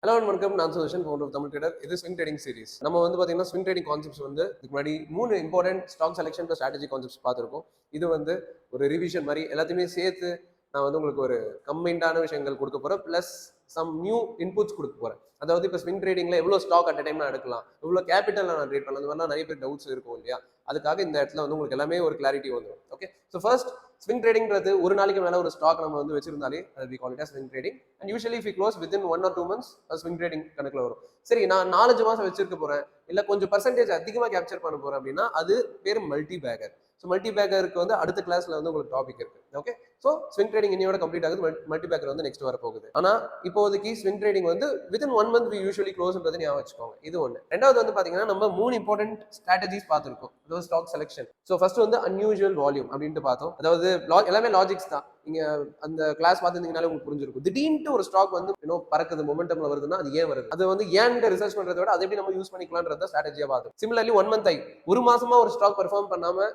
Hello வணக்கம். நான் Sudarshan, founder of Tamil trader. இது ஸ்விங் ட்ரேடிங் சீரிஸ். நம்ம வந்து பார்த்தீங்கன்னா ஸ்விங் ட்ரேடிங் கான்செப்ட்ஸ் வந்து இதுக்கு முன்னாடி 3 important stock selection plus strategy concepts பார்த்துருக்கோம். இது வந்து ஒரு ரிவிஷன் மாதிரி எல்லாத்தையுமே சேர்த்து நான் வந்து உங்களுக்கு ஒரு கம்பைண்டான விஷயங்கள் கொடுக்க போகிறேன். ப்ளஸ் சம் நியூ இன்புட்ஸ் கொடுக்க போகிறேன். அதாவது இப்போ ஸ்விங் ட்ரேடிங்ல எவ்வளோ ஸ்டாக் அட் டைம் நான் எடுக்கலாம், எவ்வளோ கேபிட்டல் நான் ட்ரேட் பண்ணலாம், அந்த மாதிரிலாம் நிறைய பேர் டவுட்ஸ் இருக்கும் இல்லையா? அதுக்காக இந்த இடத்துல வந்து உங்களுக்கு எல்லாமே ஒரு கிளாரிட்டி வந்துடும். ஓகே, ஸோ ஃபர்ஸ்ட் ஸ்விங் ட்ரேடிங்கிறது ஒரு நாளைக்கு மேலே ஒரு ஸ்டாக் நம்ம வந்து வச்சிருந்தாலே அது we call it as swing trading. And usually if you close within 1 or 2 months swing trading கணக்கில் வரும். சரி, நான் 4-5 மாசம் வச்சிருக்க போறேன், இல்ல கொஞ்சம் பர்சன்டேஜ் அதிகமாக கேப்சர் பண்ண போறேன் அப்படின்னா அது பேர் மல்டி பேக்கர். ஸோ மல்டி பேக்கருக்கு வந்து அடுத்த கிளாஸ்ல வந்து உங்களுக்கு டாபிக் இருக்கு. ஓகே, ஸோ ஸ்விங் ட்ரேடிங் இன்னையோட கம்ப்ளீட் ஆகுது. மல்டி பேக்கர் வந்து நெக்ஸ்ட் வர போகுது. ஆனா இப்போதைக்கு ஸ்விங் ட்ரேடிங் வந்து வித்தின் 1 month வி யூஷுவலி க்ளோஸ்ன்றது ஞாபகம் வச்சுக்கோங்க. இது ஒன்று. ரெண்டாவது வந்து பாத்தீங்கன்னா நம்ம 3 இம்பார்ட்டன்ட் ஸ்ட்ராட்டஜிஸ் பார்த்துருக்கோம் ஸ்டாக் செலெக்ஷன். ஸோ ஃபர்ஸ்ட் வந்து அன்யூஷுவல் வால்யூம் அப்படின்ட்டு பார்த்தோம். அதாவது எல்லாமே லாஜிக்ஸ் தான். நீங்க அந்த கிளாஸ் பார்த்துருந்தீங்கனாலே உங்களுக்கு புரிஞ்சிருக்கும். திடீர்னு ஒரு ஸ்டாக் வந்து பறக்குது, மொமெண்டம்ல வருதுன்னா அது ஏன் வருது, அது வந்து ஏன் ரிசர்ச் பண்றதை விட அதை எப்படி நம்ம யூஸ் பண்ணிக்கலாம்ன்றத ஸ்ட்ராட்டஜியா பார்த்தோம். சிமிலர்லி 1 month ஒரு மாசமா ஒரு ஸ்டாக் பெர்ஃபார்ம் பண்ணாம,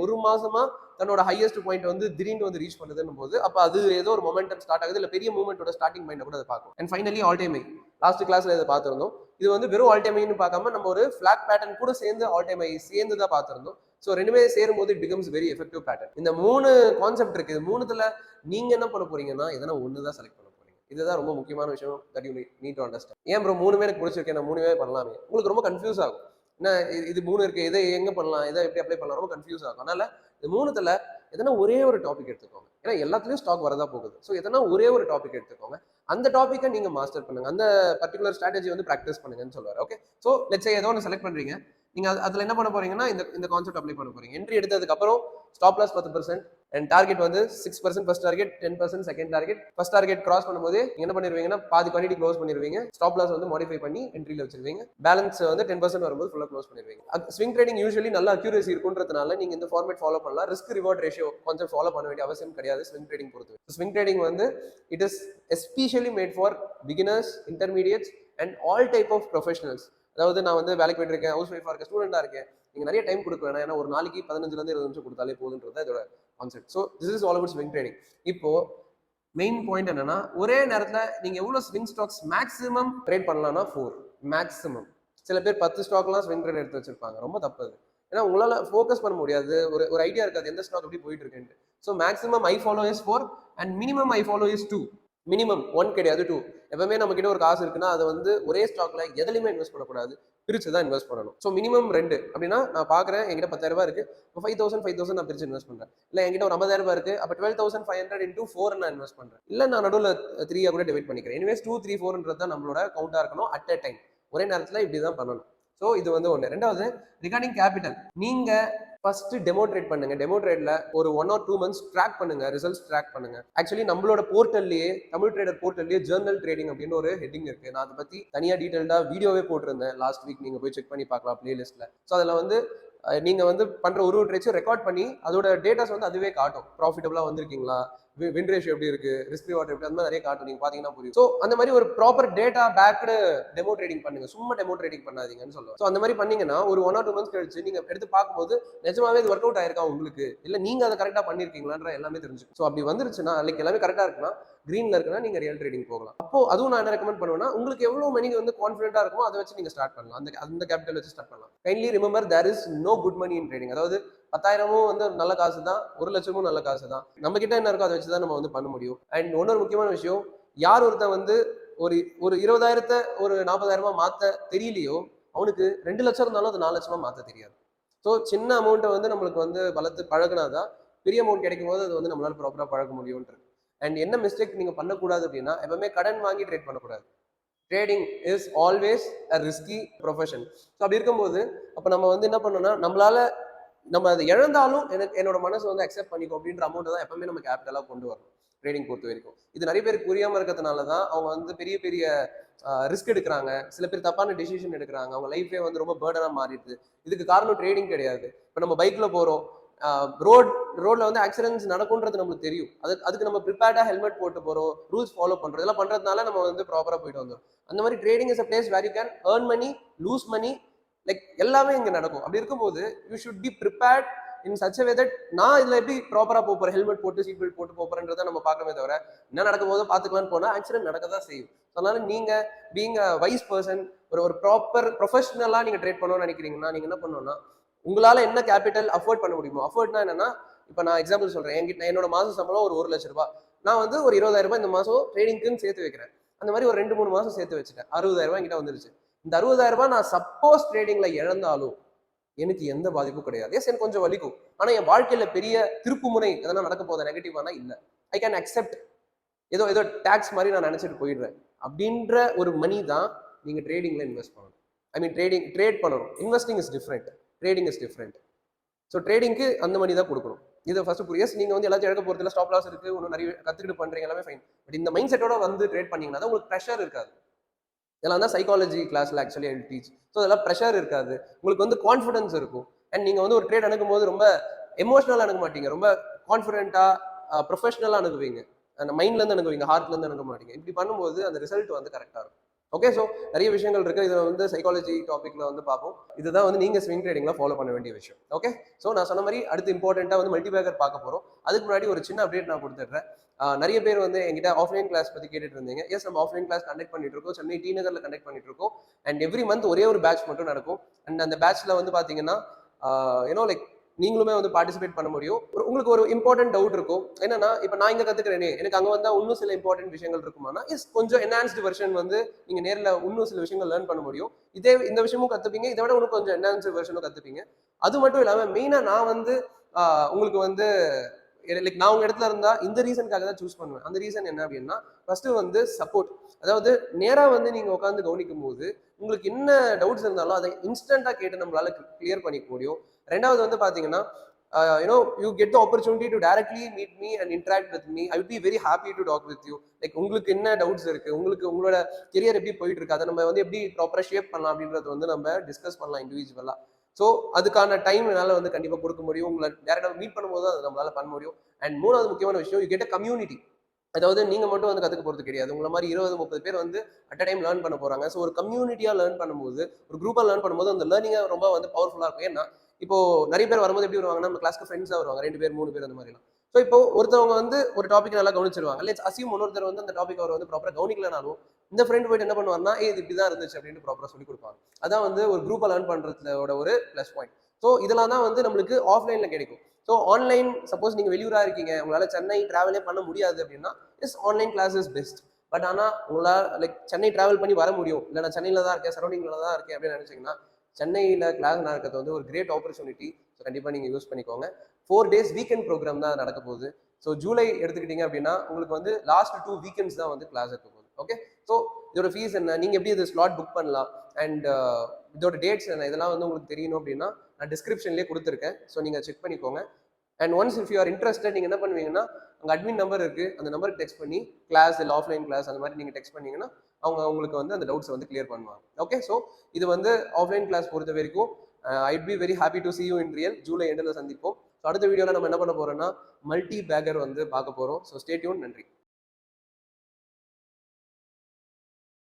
ஒரு மாசமா தன்னோட ஹையஸ்ட் பாயிண்ட் வந்து திடீர்னு வந்து ரீச் பண்ணுதுன்னு போது அப்ப அது ஏதோ ஒரு மொமெண்டம் ஸ்டார்ட் ஆகுது, இல்ல பெரிய மூவ்மெண்டோட ஸ்டார்டிங் பாயிண்ட் கூட அதை பார்க்கும். And finally all time high. Last கிளாஸ்ல இதை பார்த்திருந்தோம். இது வந்து வெறும் ஆல் டைம் ஹைன்னு பார்க்காம நம்ம ஒரு ஃபிளாக் பேட்டர்ன் கூட சேர்ந்து ஆல் டைம் ஹை சேர்ந்து தான் பார்த்திருந்தோம். ஸோ ரெண்டுமே சேரும் போது it becomes very effective pattern. இந்த 3 கான்செப்ட் இருக்கு. இது 3த்துல நீங்க என்ன பண்ண போறீங்கன்னா எதனா ஒன்று தான் செலக்ட் பண்ண போறீங்க. இதுதான் ரொம்ப முக்கியமான விஷயம் that you need to understand. ஏன் ப்ரோ 3மே எனக்கு பிடிச்சிருக்கேன், நான் 3மே பண்ணலாமே, உங்களுக்கு ரொம்ப கன்ஃபியூஸ் ஆகும். என்ன இது 3 இருக்கு, இதை எங்க பண்ணலாம், இதை எப்படி அப்ளை பண்ணலாம், ரொம்ப கன்ஃபியூஸ் ஆகும். அதனால இந்த 3த்துல எதனா ஒரே ஒரு டாபிக் எடுத்துக்கோங்க. ஏன்னா எல்லாத்துலயும் ஸ்டாக் வரதா போகுது. ஸோ எதனா ஒரே ஒரு டாபிக் எடுத்துக்கோங்க. அந்த டாப்பிக்கை நீங்க மாஸ்டர் பண்ணுங்க, அந்த பர்டிகுலர் ஸ்ட்ராட்டஜி வந்து ப்ராக்டிஸ் பண்ணுங்கன்னு சொல்லுவார். ஓகே, ஸோ லெட்ஸ் ஏதோ ஒன்று செலக்ட் பண்றீங்க. நீங்க அதுல என்ன பண்ண போறீங்கன்னா இந்த கான்செப்ட் அப்ளை பண்ண போறீங்க. என்ட்ரி எடுத்ததுக்கு அப்புறம் ஸ்டாப் லாஸ் 10% அண்ட் டார்கெட் வந்து 6% first target, 10% second target. First target cross பண்ணும்போது நீங்க என்ன பண்ணிருவீங்கன்னா பாதி பண்ணிட்டு க்ளோஸ் பண்ணிருவீங்க. ஸ்டாப் லாஸ் வந்து மாடிஃபை பண்ணி என்ட்ரில வச்சிருவீங்க. பேலன்ஸ் வந்து 10% வரும்போது ஃபுல்லா க்ளோஸ் பண்ணிருவீங்க. ஸ்விங் ட்ரேடிங் யூசுவலி நல்ல அக்யூரசி இருக்குன்றதுனால நீங்க இந்த ஃபார்மேட் ஃபாலோ பண்ணலாம். Risk reward ratio concept follow பண்ண வேண்டிய அவசியம் கிடையாது ஸ்விங் ட்ரேடிங் பொறுத்து. ஸ்விங் ட்ரேடிங் வந்து it is especially made for beginners, intermediates and all type of professionals. அதாவது நான் வந்து வேலைக்கு போயிட்டு இருக்கேன், ஹவுஸ் ஒய்ஃபா இருக்கேன், ஸ்டூடெண்டா இருக்கேன், நீங்க நிறைய டைம் கொடுக்க வேணாம். ஏன்னா ஒரு நாளைக்கு 15 to 20 நிமிஷம் கொடுத்தாலே போதுன்றது இதோட concept. So this is all about swing trading. இப்போ மெயின் பாயிண்ட் என்னன்னா, ஒரே நேரத்தில் நீங்க எவ்வளவு ஸ்விங் ஸ்டாக்ஸ் மேக்ஸிமம் ட்ரேட் பண்ணலாம்னா 4 மேக்ஸிமம். சில பேர் 10 ஸ்டாக்லாம் ஸ்விங் ட்ரேட் எடுத்து வச்சிருப்பாங்க. ரொம்ப தப்பு அது. ஏன்னா உங்களால ஃபோக்கஸ் பண்ண முடியாது, ஒரு ஐடியா இருக்காது எந்த ஸ்டாக் எப்படி போயிட்டு இருக்குன்னு. So maximum I follow is 4 and minimum I follow is 2. Minimum 1 கிடையாது, 2. எப்பவுமே நம்ம கிட்ட ஒரு காசு இருக்குன்னா அதை வந்து ஒரே ஸ்டாக்ல எதுலையுமே இன்வெஸ்ட் பண்ணக்கூடாது, பிரிச்சு தான் இன்வெஸ்ட் பண்ணணும். ஸோ மினிமம் 2 அப்படின்னா நான் பாக்குறேன் என்கிட்ட 10,000 ரூபாய் இருக்கு, 5,000 நான் பிரிச்சு இன்வெஸ்ட் பண்றேன். இல்ல என்கிட்ட ஒரு 50,000 ரூபாய் இருக்கு, அப்ப 12,500 into 4 நான் இன்வெஸ்ட் பண்றேன். இல்ல நான் நடுவில் 3 கூட டிவைட் பண்ணிக்கிறேன். எனிவேஸ் 2, 3, 4 தான் நம்மளோட கவுண்டா இருக்கணும் அட் அ டைம். ஒரே நேரத்தில் இப்படிதான் பண்ணணும். ஸோ இது வந்து ஒன்று. ரெண்டாவது ரிகார்டிங் கேபிட்டல், நீங்க ஃபர்ஸ்ட் டெமோ ட்ரேட் பண்ணுங்க. டெமோ ட்ரேட்ல ஒரு 1 or 2 months ட்ராக் பண்ணுங்க, ரிசல்ட்ஸ் ட்ராக் பண்ணுங்க. ஆக்சுவலி நம்மளோட போர்ட்டல்லையே, தமிழ் ட்ரேடர் போர்ட்டல்லையே ஜர்னல் ட்ரேடிங் அப்படின்னு ஒரு ஹெட்டிங் இருக்கு. நான் அதை பத்தி தனியா டீடைல்டா வீடியோவே போட்டிருந்தேன் லாஸ்ட் வீக், நீங்க போய் செக் பண்ணி பார்க்கலாம் பிளேலிஸ்ட்ல. ஸோ அதில் வந்து நீங்க வந்து பண்ற ஒரு ட்ரேட்ஸும் ரெக்கார்ட் பண்ணி அதோட டேட்டாஸ் வந்து அதுவே காட்டும். ப்ராஃபிட்டபிளா வந்திருக்கீங்களா, வின் ரேஷியோ எப்படி இருக்கு, ரிஸ்க் ரிவார்ட் எப்படி, அந்த மாதிரி நிறைய காட்டும். நீங்க பாத்தீங்கன்னா புரியும். ஸோ அந்த மாதிரி ஒரு proper data backed demo trading பண்ணுங்க. சும்மா டெமோ ட்ரேடிங் பண்ணாதீங்கன்னு சொல்லுவோம். ஸோ அந்த மாதிரி பண்ணீங்கன்னா ஒரு 1 or 2 months கழிச்சு நீங்க எடுத்து பார்க்கும்போது நிஜமாவே இது ஒர்க் அவுட் ஆயிருக்கா உங்களுக்கு, இல்ல நீங்க அதை கரெக்டா பண்ணிருக்கீங்களான்ற எல்லாமே தெரிஞ்சுக்கும். ஸோ அப்படி வந்துருச்சுன்னா, லைக் எல்லாமே கரெக்டா இருக்குன்னா, கிரீன்ல இருக்குன்னா நீங்க ரியல் ட்ரேடிங் போகலாம். அப்போ அதுவும் நான் என்ன ரெக்கமெண்ட் பண்ணுவேன்னா, உங்களுக்கு எவ்வளவு மணி வந்து கான்ஃபிடென்ட்டா இருக்குமோ அதை வச்சு நீங்க ஸ்டார்ட் பண்ணலாம். அந்த கேபிட்டல் வச்சு ஸ்டார்ட் பண்ணலாம். Kindly remember there is no good money in trading. அதாவது 10,000 வந்து நல்ல காசு தான், 1,00,000 நல்ல காசு தான். நம்ம கிட்ட என்ன இருக்கோ அதை வச்சுதான் நம்ம வந்து பண்ண முடியும். அண்ட் இன்னொரு முக்கியமான விஷயம், யார் ஒருத்தன் வந்து ஒரு 20,000 ஒரு 40,000 மாத்த தெரியலையோ அவனுக்கு 2 லட்சம் இருந்தாலும் அது 4 லட்சமா மாத்த தெரியாது. ஸோ சின்ன அமௌண்ட்டை வந்து நம்மளுக்கு வந்து வளர்த்து பழகினாதான் பெரிய அமௌண்ட் கிடைக்கும் போது அது வந்து நம்மளால ப்ராப்பரா பழக முடியும்ன்றது. அண்ட் என்ன மிஸ்டேக் நீங்க பண்ணக்கூடாது அப்படின்னா, எப்பவுமே கடன் வாங்கி ட்ரேட் பண்ணக்கூடாது. Trading is always a risky profession. So அப்படி இருக்கும்போது அப்போ நம்ம வந்து என்ன பண்ணோம்னா, நம்ம அதை இழந்தாலும் என்னோட மனசு வந்து அக்செப்ட் பண்ணிக்கும் அப்படின்ற அமௌண்ட் தான் எப்பவுமே நம்ம கேபிட்டலாக கொண்டு வரணும் ட்ரேடிங் பொறுத்த வரைக்கும். இது நிறைய பேருக்கு புரியாம இருக்கிறதுனால தான் அவங்க வந்து பெரிய பெரிய ரிஸ்க் எடுக்கிறாங்க. சில பேர் தப்பான டிசிஷன் எடுக்கிறாங்க. அவங்க லைஃபே வந்து ரொம்ப பேர்டனா மாறிடுது. இதுக்கு காரணம் ட்ரேடிங் கிடையாது. இப்போ நம்ம பைக்ல போறோம், ரோட்ல வந்து ஆக்சிடென்ட்ஸ் நடக்கும்ன்றது நம்மளுக்கு தெரியும். அதுக்கு நம்ம ப்ரிப்பேர்டா ஹெல்மெட் போட்டு போறோம், ரூல்ஸ் ஃபாலோ பண்றோம். இதெல்லாம் பண்றதுனால நம்ம வந்து ப்ராப்பரா போயிட்டு வந்தோம். அந்த மாதிரி trading is a place where you can earn money, lose money, like எல்லாமே இங்க நடக்கும். அப்படி இருக்கும்போது you should be prepared in such way that நான் இதுல எப்படி ப்ராப்பரா போறேன், ஹெல்மெட் போட்டு சீட் பெல்ட் போட்டு போறேன்றதை நம்ம பார்க்கவே தவிர என்ன நடக்கும் போது பாத்துக்கலாம்னு போனா ஆக்சிடென்ட் நடக்க தான் செய்யும். அதனால நீங்க பீங் அ வைஸ் பர்சன், ஒரு ப்ராப்பர் ப்ரொஃபஷனலா நீங்க ட்ரேட் பண்ணணும்னு நினைக்கிறீங்கன்னா நீங்க என்ன பண்ணணும்னா உங்களால என்ன கேபிட்டல் அஃபோர்ட் பண்ண முடியுமோ, அஃபோர்ட்னா என்னன்னா இப்ப நான் எக்ஸாம்பிள் சொல்றேன், என்கிட்ட என்னோட மாச சம்பளம் ஒரு 1,00,000 ரூபாய், நான் வந்து ஒரு 20,000 இந்த மாசம் ட்ரேடிங்க்குன்னு சேர்த்து வைக்கிறேன். அந்த மாதிரி ஒரு 2-3 மாசம் சேர்த்து வச்சுட்டேன், 60,000 என்கிட்ட வந்துருச்சு. இந்த 60,000 நான் சப்போஸ் ட்ரேடிங்ல இழந்தாலும் எனக்கு எந்த பாதிப்பும் கிடையாது. எஸ், எனக்கு கொஞ்சம் வலிக்கும். ஆனா என் வாழ்க்கையில பெரிய திருப்புமுனை எதனா நடக்க போதா நெகட்டிவானா இல்ல. I can accept. ஏதோ ஏதோ டாக்ஸ் மாதிரி நான் நினைச்சிட்டு போயிடுறேன் அப்படின்ற ஒரு மணி தான் நீங்க ட்ரேடிங்ல இன்வெஸ்ட் பண்ணணும். ஐ மீன் ட்ரேட் பண்ணணும். Investing is different, trading is different. So ட்ரேடிங்க்கு அந்த மணி தான் கொடுக்கணும். இதை ஃபர்ஸ்ட் புரியும். நீங்க வந்து எல்லாத்தையும் எடுக்க போறதுல ஸ்டாப் லாஸ் இருக்கு, இன்னும் நிறைய கத்துக்கிட்டு பண்றீங்க, எல்லாமே ஃபைன். பட் இந்த மைண்ட் செட்டோட வந்து ட்ரேட் பண்ணீங்கன்னா உங்களுக்கு ப்ரெஷர் இருக்காது. இதெல்லாம் தான் சைக்காலஜி கிளாஸ்ல ஆக்சுவலி ஐ டீச். ஸோ அதெல்லாம் ப்ரெஷர் இருக்காது, உங்களுக்கு வந்து கான்ஃபிடன்ஸ் இருக்கும். அண்ட் நீங்க வந்து ஒரு ட்ரேட் அணுகும் போது ரொம்ப எமோஷனலா அணுக மாட்டீங்க, ரொம்ப கான்ஃபிடென்ட்டா ப்ரொஃபஷனலா அணுகுவீங்க. அந்த மைண்ட்ல இருந்து அணுகுவீங்க, ஹார்ட்ல இருந்து அணுக மாட்டீங்க. இப்படி பண்ணும்போது அந்த ரிசல்ட் வந்து கரெக்டா இருக்கும். ஓகே, ஸோ நிறைய விஷயங்கள் இருக்கு. இதில் வந்து சைக்காலஜி டாபிக்ல வந்து பார்ப்போம். இதுதான் வந்து நீங்க ஸ்விங் ட்ரேடிங்ல ஃபாலோ பண்ண வேண்டிய விஷயம். ஓகே, ஸோ நான் சொன்ன மாதிரி அடுத்து இம்பார்ட்டன்ட்டா வந்து மல்டிபேக்கர் பார்க்க போறோம். அதுக்கு முன்னாடி ஒரு சின்ன அப்டேட் நான் கொடுத்துட்றேன். நிறைய பேர் வந்து என்கிட்ட ஆஃப்லைன் கிளாஸ் பத்தி கேட்டுட்டு இருந்தீங்க. எஸ், நம்ம ஆஃப்லைன் கிளாஸ் கண்டக்ட் பண்ணிட்டு இருக்கோம். சென்னை டி நகர்ல கண்டக்ட் பண்ணிட்டு இருக்கோம். அண்ட் எவ்ரி மந்த் ஒரே ஒரு பேட்ச் மட்டும் நடக்கும். அண்ட் அந்த பேட்ச்ல வந்து பாத்தீங்கன்னா யூனோ லைக் நீங்களுமே வந்து பார்ட்டிசிபேட் பண்ண முடியும். உங்களுக்கு ஒரு இம்பார்ட்டன்ட் டவுட் இருக்கும். என்னன்னா இப்ப நான் இங்க கத்துக்கிறேனே, எனக்கு அங்க வந்தா இன்னும் சில இம்பார்ட்டன்ட் விஷயங்கள் இருக்குமானா, எஸ், கொஞ்சம் என்ஹான்ஸ்டு வெர்ஷன் வந்து நீங்க நேர்ல இன்னும் சில விஷயங்கள் லேர்ன் பண்ண முடியும். இந்த விஷயமும் கத்துப்பீங்க, இதை விட இன்னும் கொஞ்சம் என்ஹான்ஸ்டு வெர்ஷனும் கத்துப்பீங்க. அது மட்டும் இல்லாம மெயினா நான் வந்து உங்களுக்கு வந்து லைக் நான் உங்க இடத்துல இருந்தா இந்த ரீசனுக்காக தான் சூஸ் பண்ணுவேன். அந்த ரீசன் என்ன அப்படின்னா, ஃபர்ஸ்ட் வந்து சப்போர்ட். அதாவது நேரா வந்து நீங்க உட்காந்து கவனிக்கும் போது உங்களுக்கு என்ன டவுட்ஸ் இருந்தாலும் அதை இன்ஸ்டன்டா கேட்டு நம்மளால கிளியர் பண்ணிக்க முடியும். ரெண்டாவது வந்து பாத்தீங்கன்னா you get the opportunity to directly meet me and interact with me. I would be very happy to talk with you. Like உங்களுக்கு என்ன டவுட்ஸ் இருக்கு, உங்களுக்கு உங்களோட கெரியர் எப்படி போயிட்டு இருக்கு, அதை நம்ம வந்து எப்படி ப்ராப்பரா ஷேப் பண்ணலாம் அப்படின்றத வந்து நம்ம டிஸ்கஸ் பண்ணலாம் இண்டிவிஜுவலா. ஸோ அதுக்கான டைம் என்னால் வந்து கண்டிப்பாக கொடுக்க முடியும். உங்களை டேரக்டாக மீட் பண்ணும்போது அது நம்மளால பண்ண முடியும். அண்ட் மூணாவது முக்கியமான விஷயம், யூ கெட் அ கம்யூனிட்டி. அதாவது நீங்க மட்டும் வந்து கத்துக்க போறது கிடையாது, உங்களை மாதிரி 20-30 பேர் வந்து அட் அ டைம் லேர்ன் பண்ண போறாங்க. ஸோ ஒரு கம்யூனிட்டியா லேர்ன் பண்ணும்போது, ஒரு குரூப்பா லேர்ன் பண்ணும்போது அந்த லேர்னிங்கா ரொம்ப வந்து பவர்ஃபுல்லா இருக்கும். ஏன்னா இப்போ நிறைய பேர் வரும்போது எப்படி வருவாங்கன்னா, நம்ம கிளாஸ்க்கு ஃப்ரெண்ட்ஸா வருவாங்க, 2 பேர் 3 பேர் அந்த மாதிரிலாம். ஸோ இப்போ ஒருத்தவங்க வந்து ஒரு டாபிக் நல்லா கவனிச்சிருவாங்க. லெட்ஸ் அசியூம் இன்னொருத்தர் வந்து அந்த டாபிக் அவர் வந்து ப்ராப்பரா கவனிக்கலனாலும் இந்த ஃப்ரெண்ட் போயிட்டு என்ன பண்ணுவாருன்னா, இது இப்படிதான் இருந்துச்சு அப்படின்னு ப்ராப்பரா சொல்லி கொடுப்பாங்க. அதான் வந்து ஒரு குரூப்பா லேர்ன் பண்றதோட ஒரு பிளஸ் பாயிண்ட். ஸோ இதெல்லாம் தான் வந்து நம்மளுக்கு ஆஃப்லைன்ல கிடைக்கும். ஸோ ஆன்லைன் சப்போஸ் நீங்க வெளியூரா இருக்கீங்க, உங்களால சென்னை டிராவலே பண்ண முடியாது அப்படின்னா, yes, online class is best. But ஆனால் உங்களால் லைக் சென்னை டிராவல் பண்ணி வர முடியும், இல்லை நான் சென்னையில தான் இருக்கேன், சரௌண்டிங்ல தான் இருக்கேன் அப்படின்னு நினைச்சீங்கன்னா, சென்னையில் கிளாஸ் நடக்கிறது வந்து ஒரு கிரேட் ஆப்பர்ச்சுனிட்டி. ஸோ கண்டிப்பாக நீங்கள் யூஸ் பண்ணிக்கோங்க. 4 days வீக்கெண்ட் ப்ரோக்ராம் தான் நடக்க போகுது. ஸோ ஜூலை எடுத்துக்கிட்டீங்க அப்படின்னா உங்களுக்கு வந்து லாஸ்ட் 2 வீக்கெண்ட்ஸ் தான் வந்து கிளாஸ் இருக்க போகுது. ஓகே, ஸோ இதோட ஃபீஸ் என்ன, நீங்கள் எப்படி இது ஸ்லாட் புக் பண்ணலாம், அண்ட் இதோட டேட்ஸ் என்ன, இதெல்லாம் வந்து உங்களுக்கு தெரியணும் அப்படின்னா நான் டிஸ்கிரிப்ஷன்லேயே கொடுத்துருக்கேன். ஸோ நீங்கள் செக் பண்ணிக்கோங்க. And once if you are interested, நீங்கள் என்ன பண்ணுவீங்கன்னா அங்கே அட்மின் நம்பர் இருக்குது, அந்த நம்பருக்கு டெக்ஸ்ட் பண்ணி கிளாஸ் இல்லை ஆஃப்லைன் கிளாஸ் அந்த மாதிரி நீங்கள் டெக்ஸ்ட் பண்ணீங்கன்னா அவங்க உங்களுக்கு வந்து அந்த டவுட்ஸ் வந்து கிளியர் பண்ணுவாங்க. ஓகே, ஸோ இது வந்து ஆஃப்லைன் கிளாஸ் பொறுத்த வரைக்கும் I'd be very happy to see you in real. ஜூலை எண்டில் சந்திப்போம். ஸோ அடுத்த வீடியோவில் நம்ம என்ன பண்ண போறோம்னா மல்டி பேக்கர் வந்து பார்க்க போகிறோம். So stay tune. நன்றி.